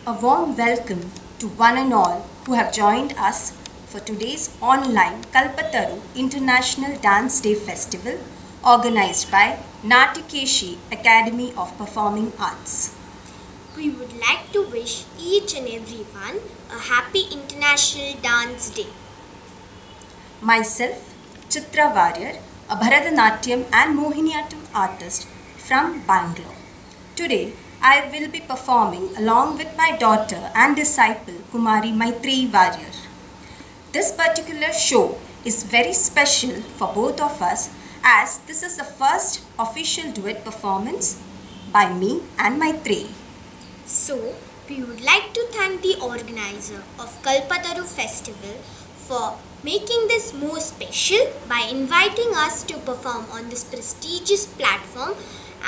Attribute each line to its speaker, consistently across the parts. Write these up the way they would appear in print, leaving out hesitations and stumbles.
Speaker 1: A warm welcome to one and all who have joined us for today's online Kalpataru International Dance Day Festival organized by Natikeshi Academy of Performing Arts.
Speaker 2: We would like to wish each and everyone a happy International Dance Day.
Speaker 1: Myself, Chitra Warrior, a Bharatanatyam and Mohiniyattam artist from Bangalore. Today, I will be performing along with my daughter and disciple Kumari Maitreyi Warrior. This particular show is very special for both of us as this is the first official duet performance by me and Maitreyi.
Speaker 2: So, we would like to thank the organizer of Kalpataru Festival for making this more special by inviting us to perform on this prestigious platform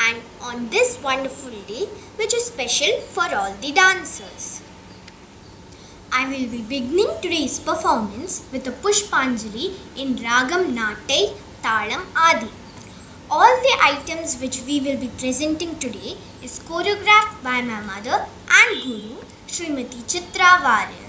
Speaker 2: and on this wonderful day which is special for all the dancers. I will be beginning today's performance with a Pushpanjali in Ragam Nattai Talam Adi. All the items which we will be presenting today is choreographed by my mother and guru, Srimati Chitra Warrior.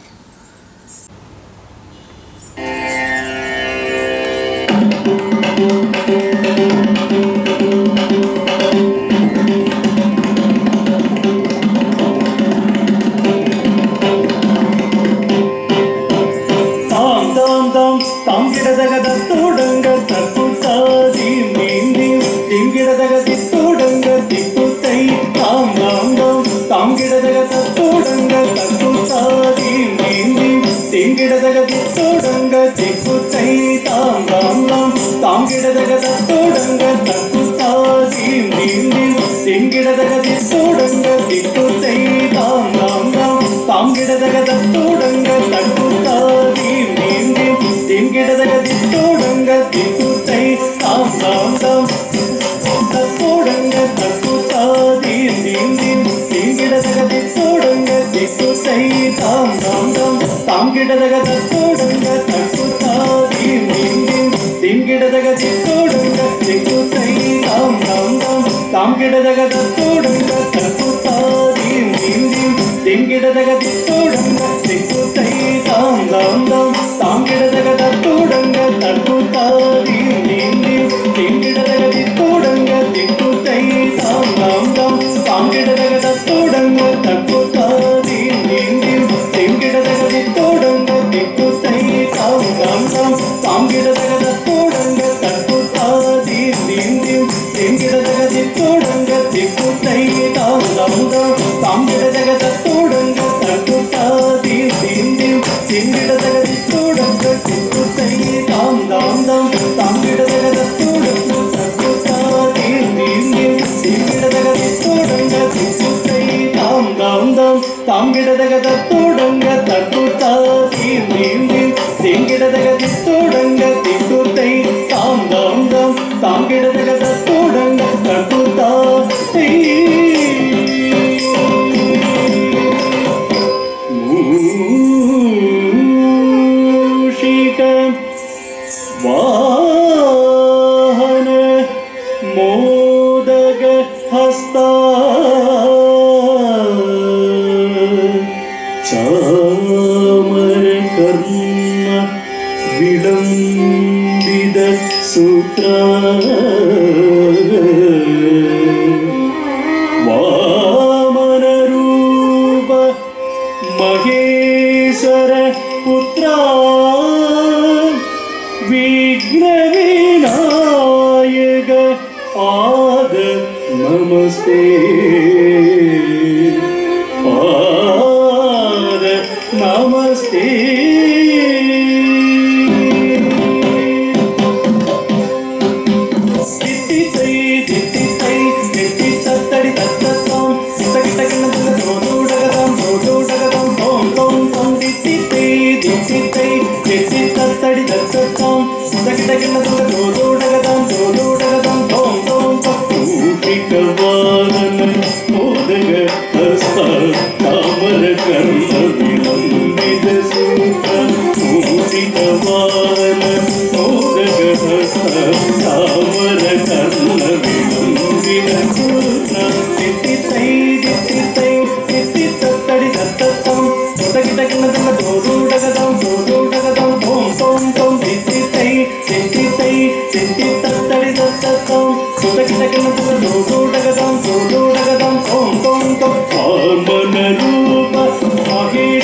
Speaker 3: Tadi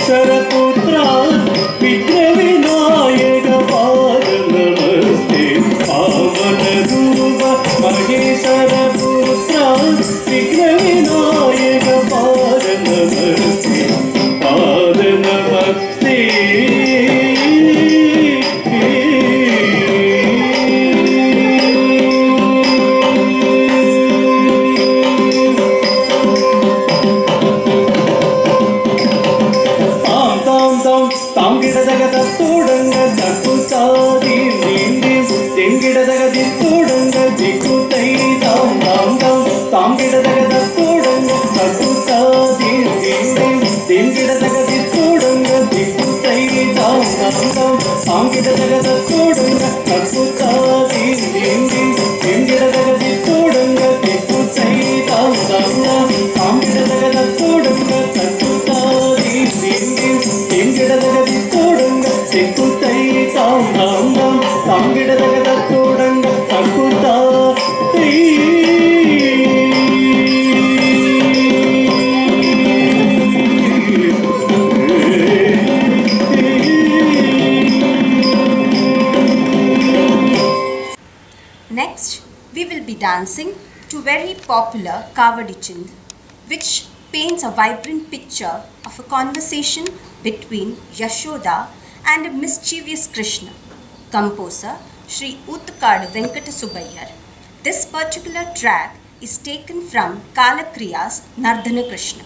Speaker 3: महेश्वरपुत्रा विघ्नविनायक पाद नमस्ते पावनरूप महेश्वरपुत्रा विघ्नविनायक पाद नमस्ते पाद नमस्ते
Speaker 1: Next, we will be dancing to very popular Kavadi Chind, which paints a vibrant picture of a conversation between Yashoda and a mischievous Krishna. Composer Sri Uttkadu Venkata Subbayyar. This particular track is taken from Kalakriya's Nardana Krishna.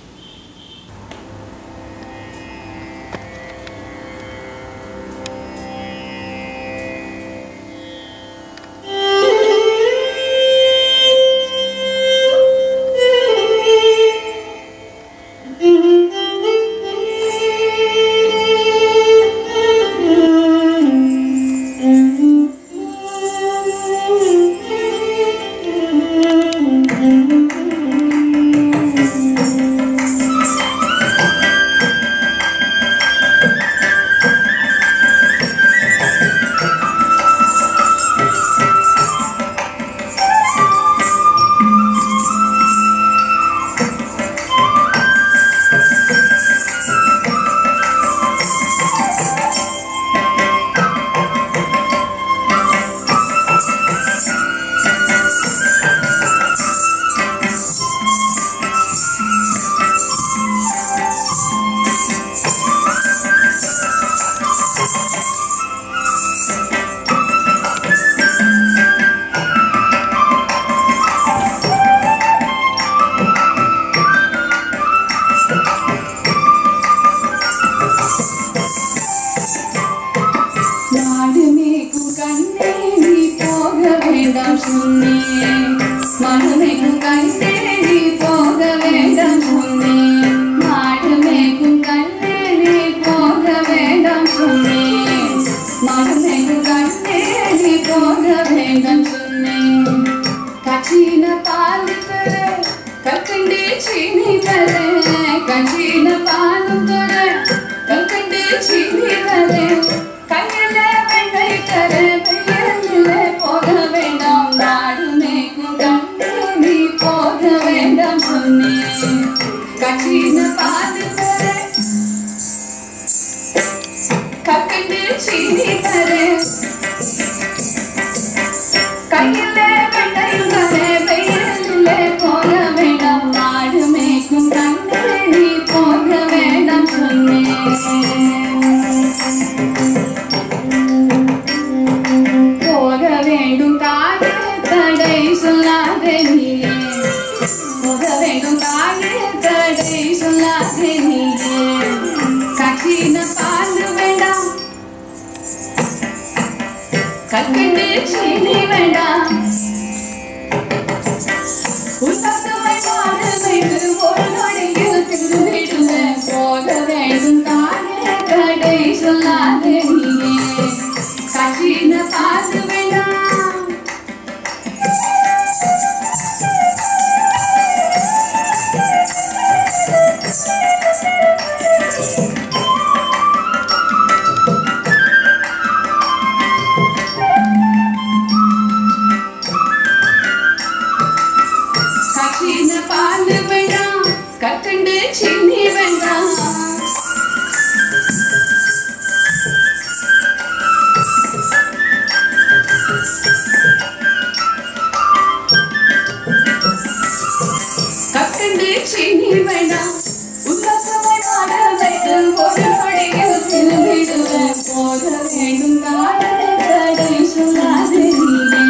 Speaker 4: வேண்டும் தாயே தடை சொல்லாதே நீயே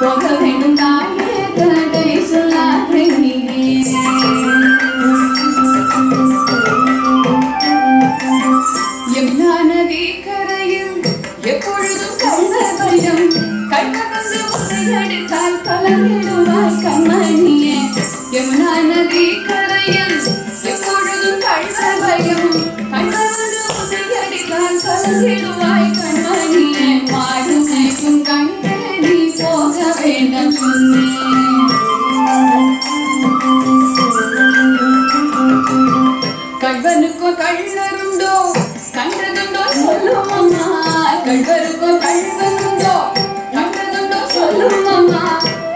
Speaker 4: போக வேண்டும் தாயே தடை சொல்லாதே நீயே யமுனா நதி கரையில் எப்பொழுதும் கள்ள பயம் கண்ணகந்து உன்னையடித்தால் கலங்கிடுவாய் கண்மணியே யமுனா நதி கரையில் எப்பொழுதும் கள்ள பயம் கண்ணகந்து உன்னையடித்தால் கலங்கிடுவாய் கண்மணியே மாடு மேய்க்கும் கண்ணே நீ போக வேண்டாம் சொன்னேன் கள்வனுக்கோ கள்ளருண்டோ கண்டதுண்டோ சொல்லும் அம்மா கள்வருக்கோ கள்வனுண்டோ கண்டதுண்டோ சொல்லும் அம்மா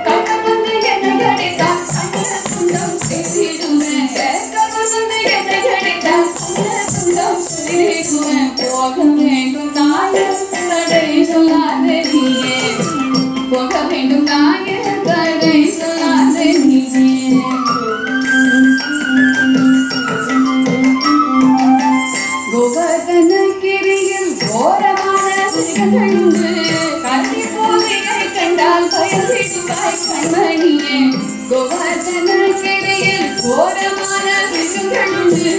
Speaker 4: கள்ளன் வந்து என்னை அடித்தால் கண்ண துண்டம் செய்திடுவேன் கள்ளன் வந்து என்னை அடித்தால் கண்ண துண்டம் செய்திடுவேன் போக வேண்டும் தாயே தடை சொல்லாதே நீயே போக வேண்டும் தாயே தடை சொல்லாதே நீயே கோவர்தனகிரியில் கோரமான சிறுகண்ணுண்டு கல்வி போதையை கண்டால் பயந்திடுவாய் கண்மணியே கோவர்தனகிரியில் கோரமான சிறுகண்ணுண்டு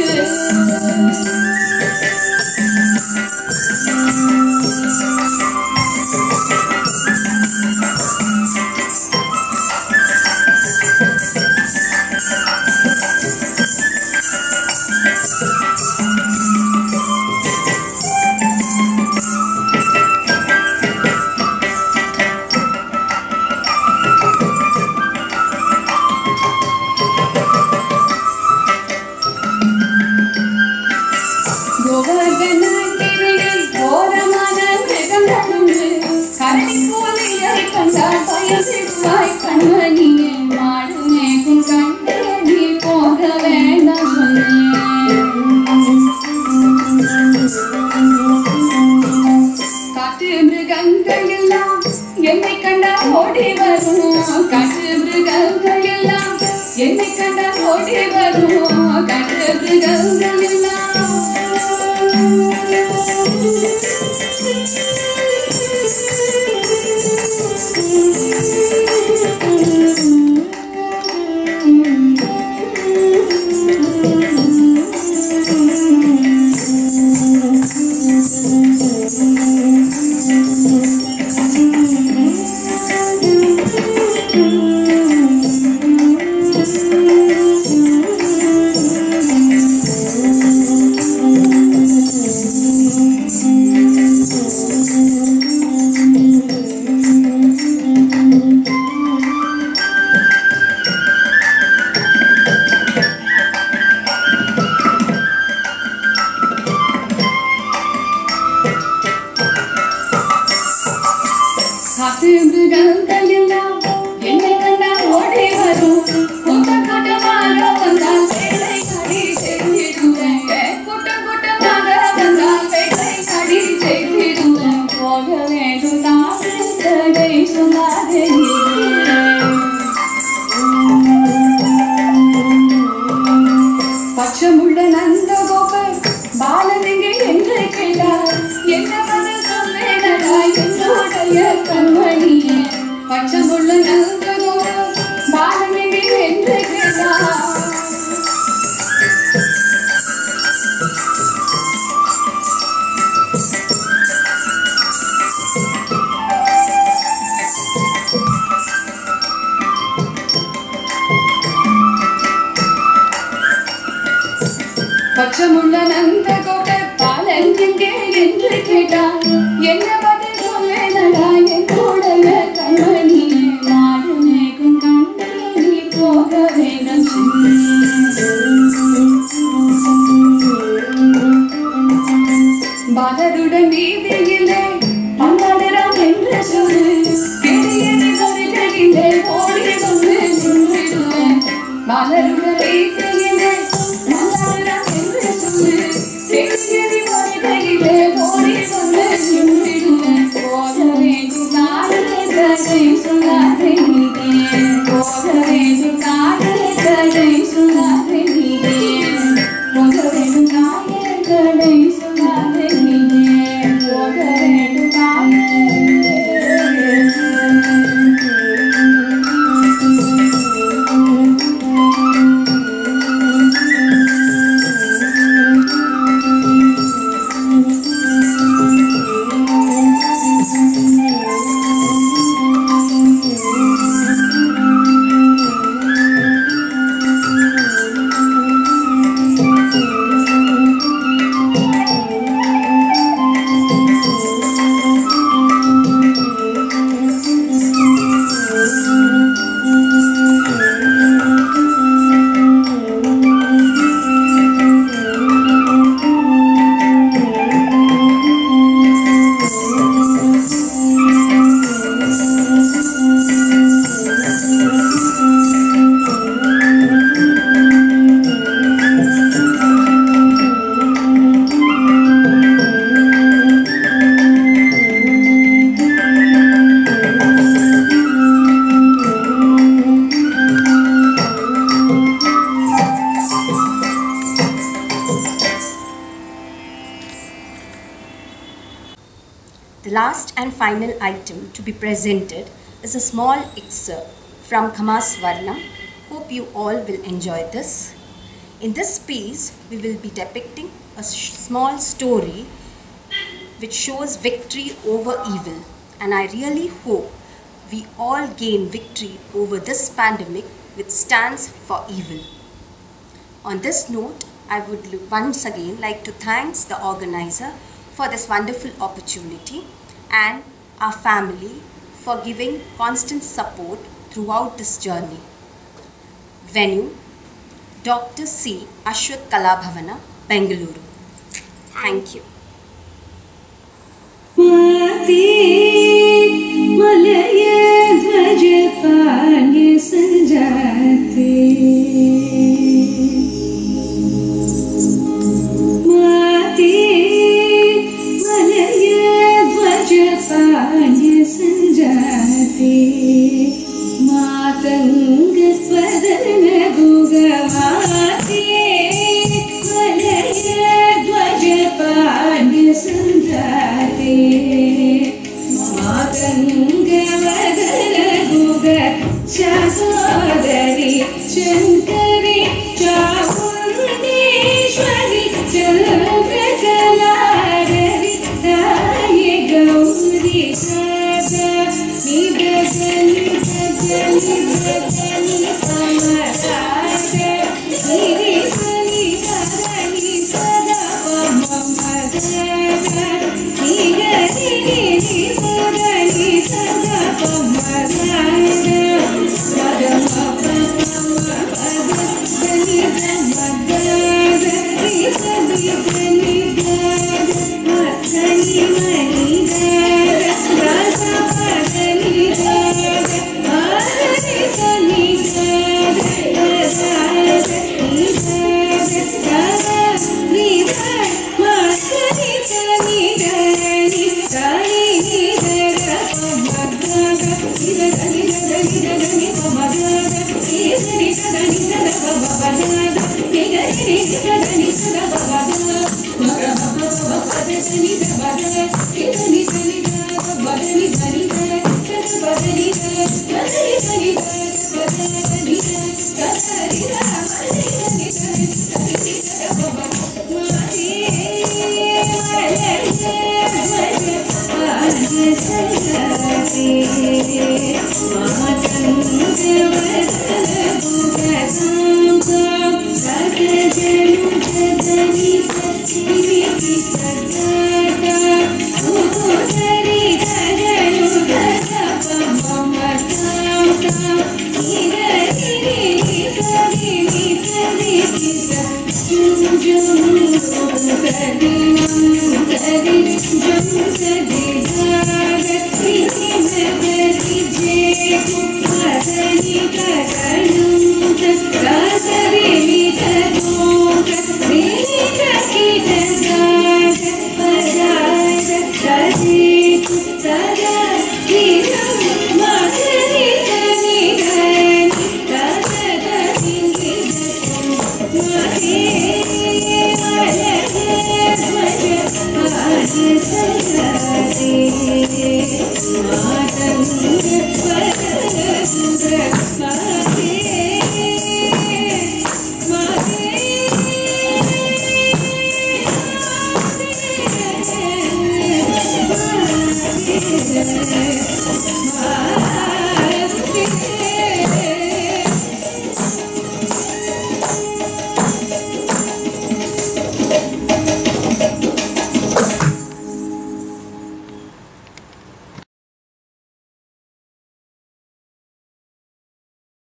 Speaker 4: கோவர்தனகிரியில் கோரமான மிருகங்களுண்டு கரடி போதையை கண்டால் பயந்திடுவாய் கண்மணியே மாடு மேய்க்கும் கண்டே நீ போக வேண்டாம் சொன்னேன் காட்டு மிருகங்கள் எல்லாம் என்னை கண்டால் ஓடி வரும் காட்டு மிருகங்கள் எல்லாம் என்னை கண்டால் ஓடி வரும் காட்டு மிருகங்கள் எல்லாம் காட்டு மிருகங்கள் எல்லாம் என்னை கண்டால் ஓடி வரும் கூட்டம் கூட்டமாக வந்தால் வேலை கடி செய்திடுவேன் கூட்டம் கூட்டமாக வந்தால் வேலை கடி செய்திடுவேன் போக வேண்டும் தாயே தடை சொல்லாதே பச்சமுள்ள நந்தகோபர் பாலனிங்கே என்று கேட்டார் என்ன பதில் சொல்வேனடா என்னுடைய கண்மணியே பச்சமுள்ள நந்தகோபர் பாலனிங்கே என்று கேட்டார் பச்சமுள்ள நந்தகோபர் பாலன் எங்கே என்று கேட்டார் என்ன பதில் சொல்வேனடா என்னுடைய கண்மணியே மாடு மேய்க்கும் கண்ணே நீ போக வேண்டாம் பாலருடன் வீதியிலே பந்தாடுறான் என்று சொல்லு கிளியது வருகையிலே ஓடி வந்து நின்றுடுவேன் பாலருடன் வீதியிலே பந்தாடுறான் என்று சொல்லு கிளியது வருகையிலே ஓடி வந்து நின்றுடுவேன் போக வேண்டும் தாயே தடை சொல்லாதே நீயே போக வேண்டும் தாயே தடை சொல்லாதே நீயே போக வேண்டும் தாயே தடை சொல்லாதே நீயே
Speaker 1: The last and final item to be presented is a small excerpt from Kamasvarnam. Hope you all will enjoy this. In this piece, we will be depicting a small story which shows victory over evil, and I really hope we all gain victory over this pandemic which stands for evil. On this note, I would once again like to thank the organizer for this wonderful opportunity and our family for giving constant support throughout this journey. Venue, Dr. C. Ashwath Kalabhavana, Bengaluru. Thank you.